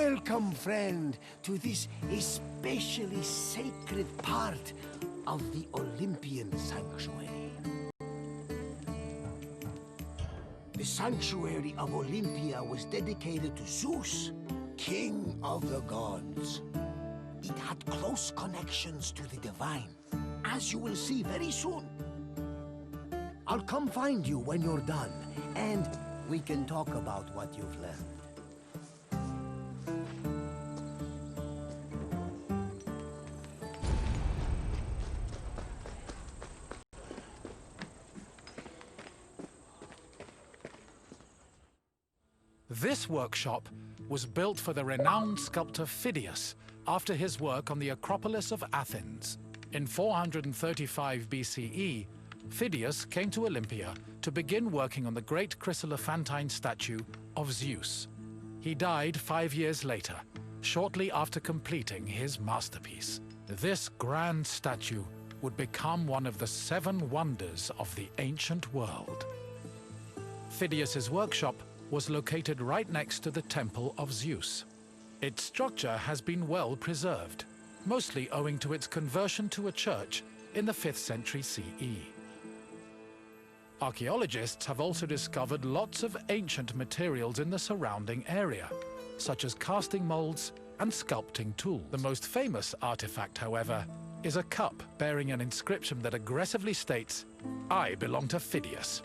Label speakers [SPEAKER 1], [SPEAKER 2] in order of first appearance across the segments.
[SPEAKER 1] Welcome, friend, to this especially sacred part of the Olympian sanctuary. The sanctuary of Olympia was dedicated to Zeus, king of the gods. It had close connections to the divine, as you will see very soon. I'll come find you when you're done, and we can talk about what you've learned.
[SPEAKER 2] This workshop was built for the renowned sculptor Phidias after his work on the Acropolis of Athens. In 435 BCE, Phidias came to Olympia to begin working on the great chryselephantine statue of Zeus. He died 5 years later, shortly after completing his masterpiece. This grand statue would become one of the 7 wonders of the ancient world. Phidias's workshop was located right next to the Temple of Zeus. Its structure has been well preserved, mostly owing to its conversion to a church in the 5th century CE. Archaeologists have also discovered lots of ancient materials in the surrounding area, such as casting molds and sculpting tools. The most famous artifact, however, is a cup bearing an inscription that aggressively states, "I belong to Phidias."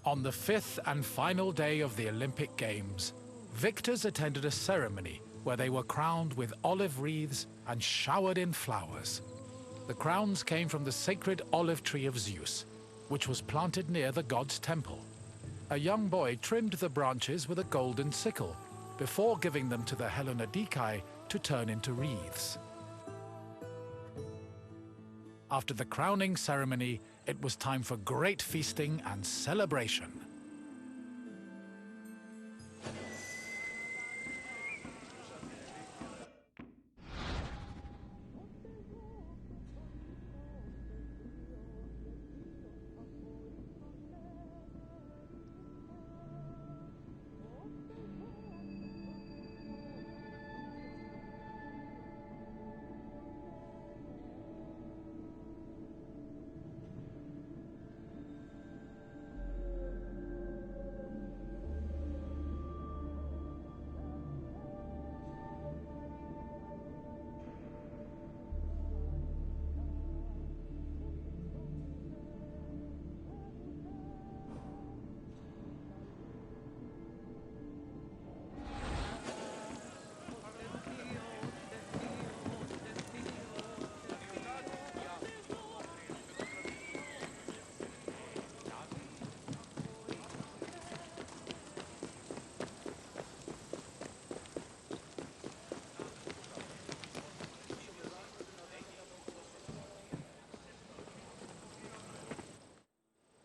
[SPEAKER 2] On the 5th and final day of the Olympic Games, victors attended a ceremony where they were crowned with olive wreaths and showered in flowers. The crowns came from the sacred olive tree of Zeus, which was planted near the god's temple. A young boy trimmed the branches with a golden sickle before giving them to the Hellanodikai to turn into wreaths. After the crowning ceremony, it was time for great feasting and celebration.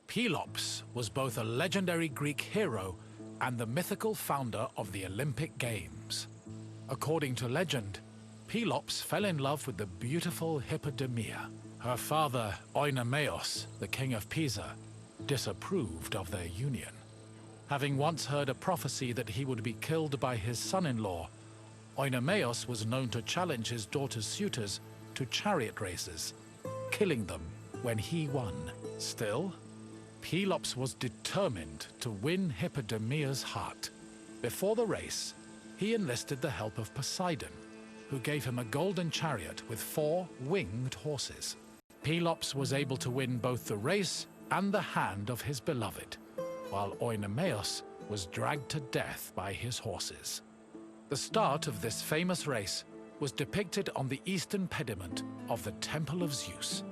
[SPEAKER 2] Pelops was both a legendary Greek hero and the mythical founder of the Olympic Games. According to legend, Pelops fell in love with the beautiful Hippodamia. Her father, Oenomaus, the king of Pisa, disapproved of their union. Having once heard a prophecy that he would be killed by his son-in-law, Oenomaus was known to challenge his daughter's suitors to chariot races, killing them when he won. Still, Pelops was determined to win Hippodamia's heart. Before the race, he enlisted the help of Poseidon, who gave him a golden chariot with 4 winged horses. Pelops was able to win both the race and the hand of his beloved, while Oenomaus was dragged to death by his horses. The start of this famous race was depicted on the eastern pediment of the Temple of Zeus.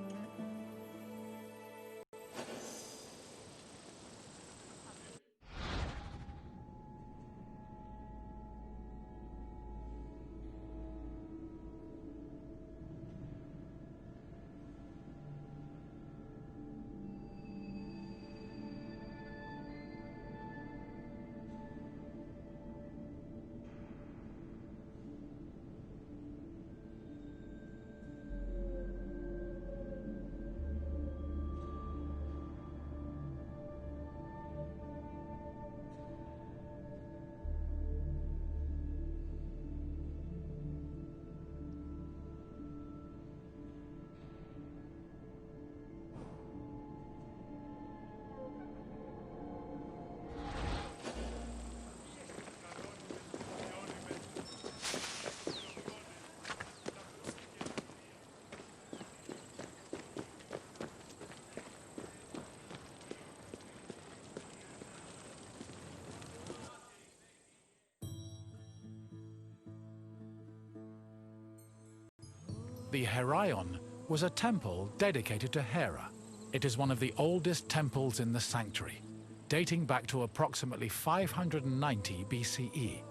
[SPEAKER 2] The Heraion was a temple dedicated to Hera. It is one of the oldest temples in the sanctuary, dating back to approximately 590 BCE.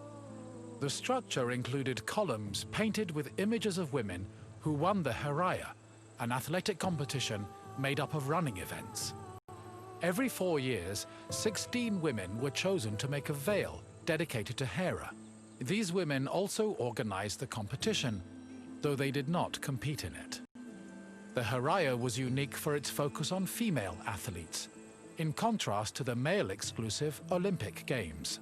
[SPEAKER 2] The structure included columns painted with images of women who won the Heraia, an athletic competition made up of running events. Every 4 years, 16 women were chosen to make a veil dedicated to Hera. These women also organized the competition, though they did not compete in it. The Heraia was unique for its focus on female athletes, in contrast to the male-exclusive Olympic Games.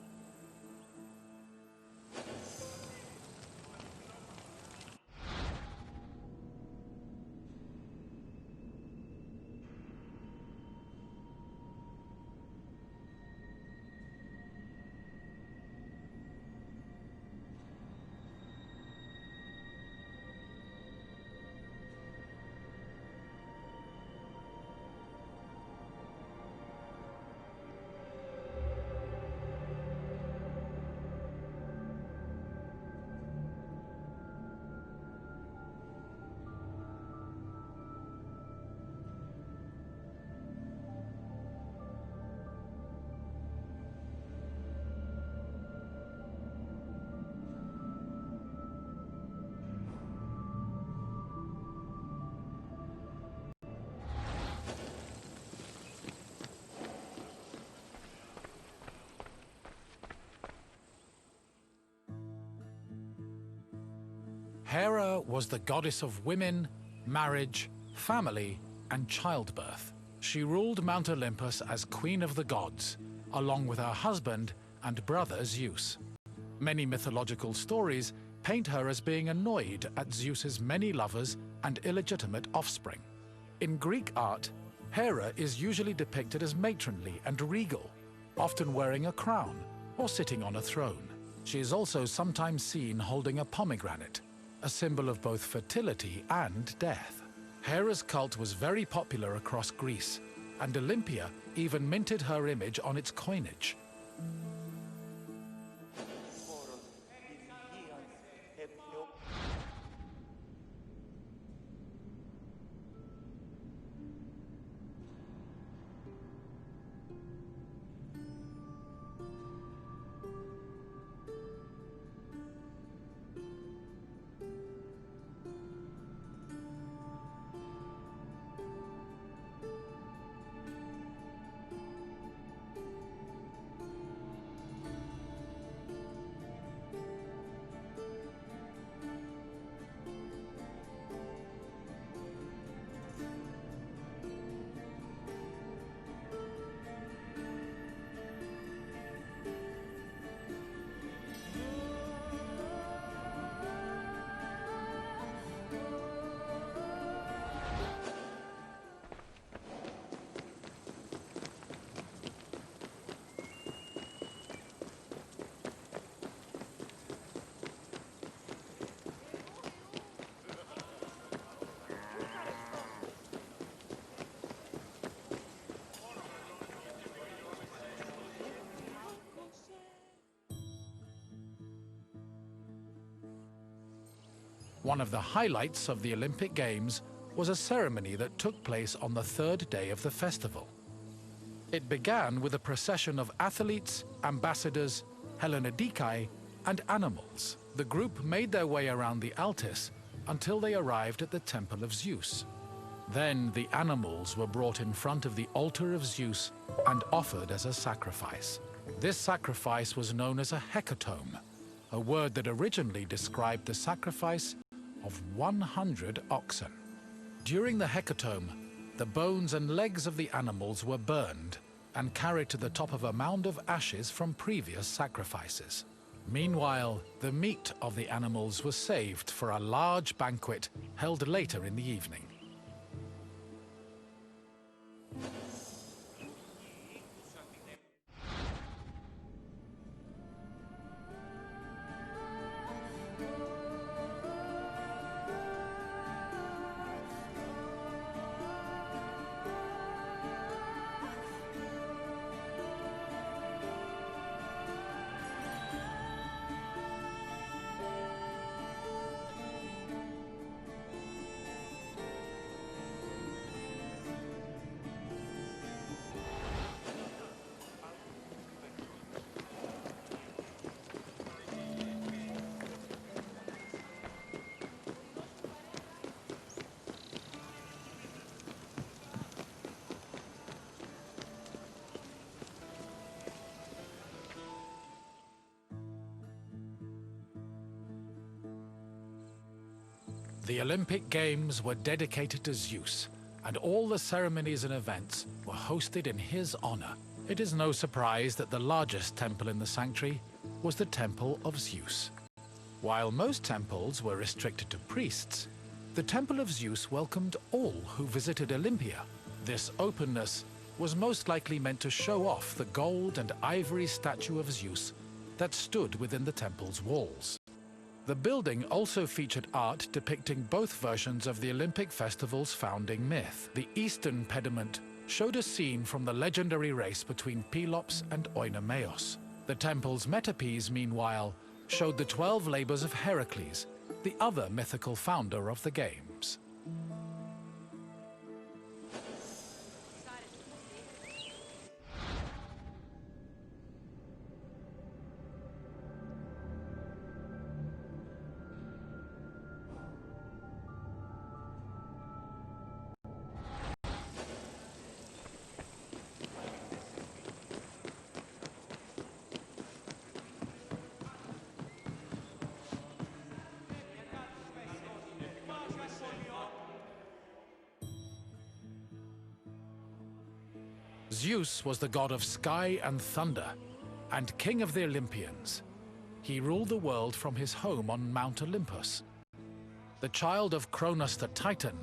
[SPEAKER 2] Hera was the goddess of women, marriage, family, and childbirth. She ruled Mount Olympus as Queen of the Gods, along with her husband and brother Zeus. Many mythological stories paint her as being annoyed at Zeus's many lovers and illegitimate offspring. In Greek art, Hera is usually depicted as matronly and regal, often wearing a crown or sitting on a throne. She is also sometimes seen holding a pomegranate, a symbol of both fertility and death. Hera's cult was very popular across Greece, and Olympia even minted her image on its coinage. One of the highlights of the Olympic Games was a ceremony that took place on the third day of the festival. It began with a procession of athletes, ambassadors, Hellenodikai, and animals. The group made their way around the Altis until they arrived at the Temple of Zeus. Then the animals were brought in front of the altar of Zeus and offered as a sacrifice. This sacrifice was known as a hecatomb, a word that originally described the sacrifice of 100 oxen. During the hecatomb, the bones and legs of the animals were burned and carried to the top of a mound of ashes from previous sacrifices. Meanwhile, the meat of the animals was saved for a large banquet held later in the evening. The Olympic Games were dedicated to Zeus, and all the ceremonies and events were hosted in his honor. It is no surprise that the largest temple in the sanctuary was the Temple of Zeus. While most temples were restricted to priests, the Temple of Zeus welcomed all who visited Olympia. This openness was most likely meant to show off the gold and ivory statue of Zeus that stood within the temple's walls. The building also featured art depicting both versions of the Olympic festival's founding myth. The eastern pediment showed a scene from the legendary race between Pelops and Oenomaus. The temple's metapiece, meanwhile, showed the 12 labors of Heracles, the other mythical founder of the games. Zeus was the god of sky and thunder, and king of the Olympians. He ruled the world from his home on Mount Olympus. The child of Cronus the Titan,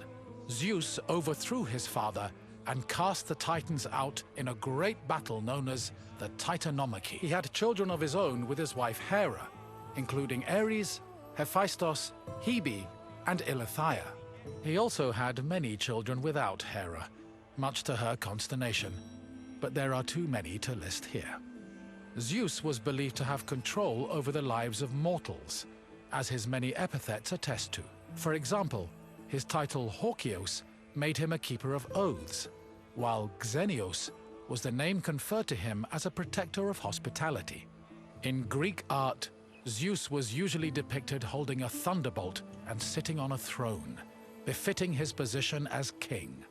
[SPEAKER 2] Zeus overthrew his father and cast the Titans out in a great battle known as the Titanomachy. He had children of his own with his wife Hera, including Ares, Hephaestus, Hebe, and Eileithyia. He also had many children without Hera, much to her consternation, but there are too many to list here. Zeus was believed to have control over the lives of mortals, as his many epithets attest to. For example, his title Horkios made him a keeper of oaths, while Xenios was the name conferred to him as a protector of hospitality. In Greek art, Zeus was usually depicted holding a thunderbolt and sitting on a throne, befitting his position as king.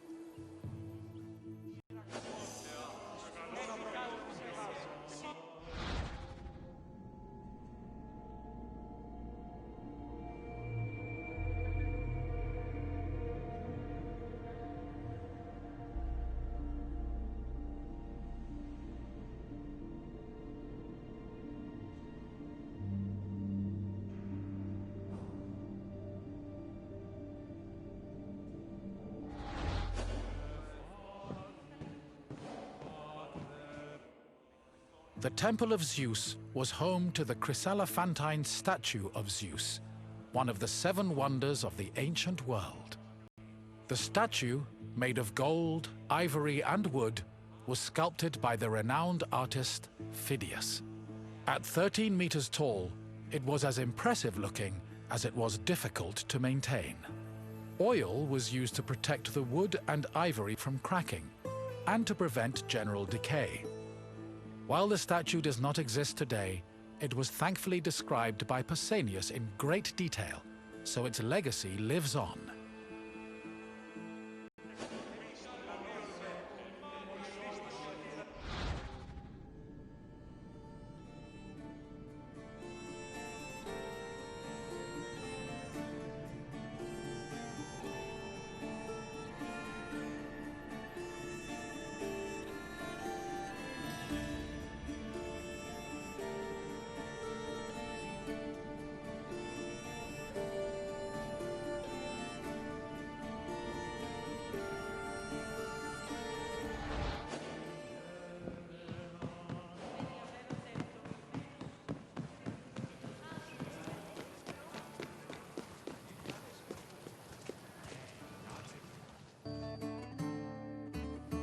[SPEAKER 2] The Temple of Zeus was home to the chryselephantine statue of Zeus, one of the 7 wonders of the ancient world. The statue, made of gold, ivory, and wood, was sculpted by the renowned artist Phidias. At 13 meters tall, it was as impressive looking as it was difficult to maintain. Oil was used to protect the wood and ivory from cracking and to prevent general decay. While the statue does not exist today, it was thankfully described by Pausanias in great detail, so its legacy lives on.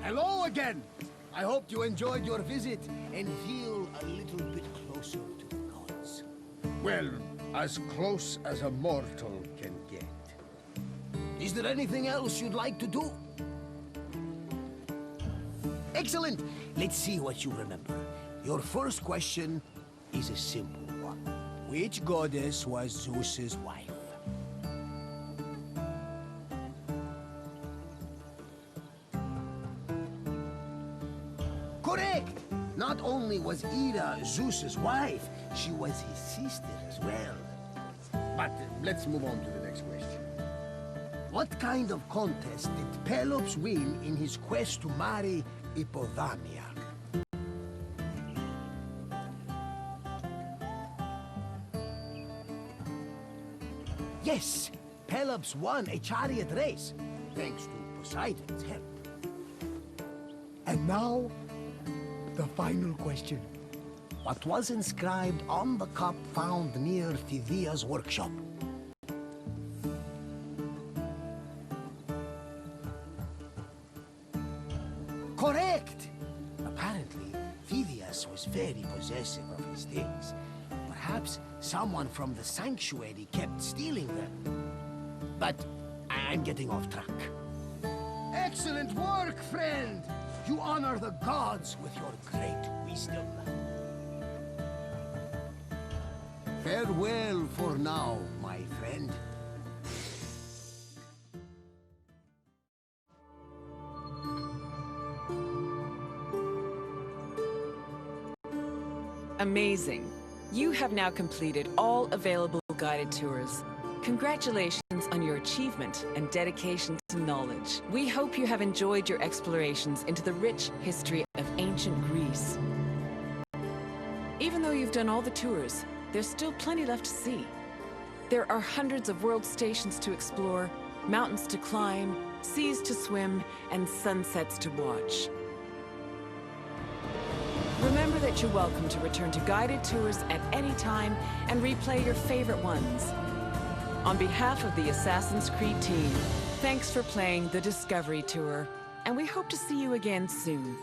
[SPEAKER 1] Hello again! I hope you enjoyed your visit and feel a little bit closer to the gods.
[SPEAKER 3] Well, as close as a mortal can get.
[SPEAKER 1] Is there anything else you'd like to do? Excellent! Let's see what you remember. Your first question is a simple one. Which goddess was Zeus's wife? Correct! Not only was Ida Zeus's wife, she was his sister as well.
[SPEAKER 3] But let's move on to the next question.
[SPEAKER 1] What kind of contest did Pelops win in his quest to marry Hippodamia? Yes, Pelops won a chariot race, thanks to Poseidon's help. And now, the final question. What was inscribed on the cup found near Phidias' workshop? Correct! Apparently, Phidias was very possessive of his things. Perhaps someone from the sanctuary kept stealing them. But I'm getting off track. Excellent work, friend! You honor the gods with your great wisdom. Farewell for now, my friend.
[SPEAKER 4] Amazing. You have now completed all available guided tours. Congratulations on your achievement and dedication to knowledge. We hope you have enjoyed your explorations into the rich history of ancient Greece. Even though you've done all the tours, there's still plenty left to see. There are hundreds of world stations to explore, mountains to climb, seas to swim, and sunsets to watch. Remember that you're welcome to return to guided tours at any time and replay your favorite ones. On behalf of the Assassin's Creed team, thanks for playing the Discovery Tour, and we hope to see you again soon.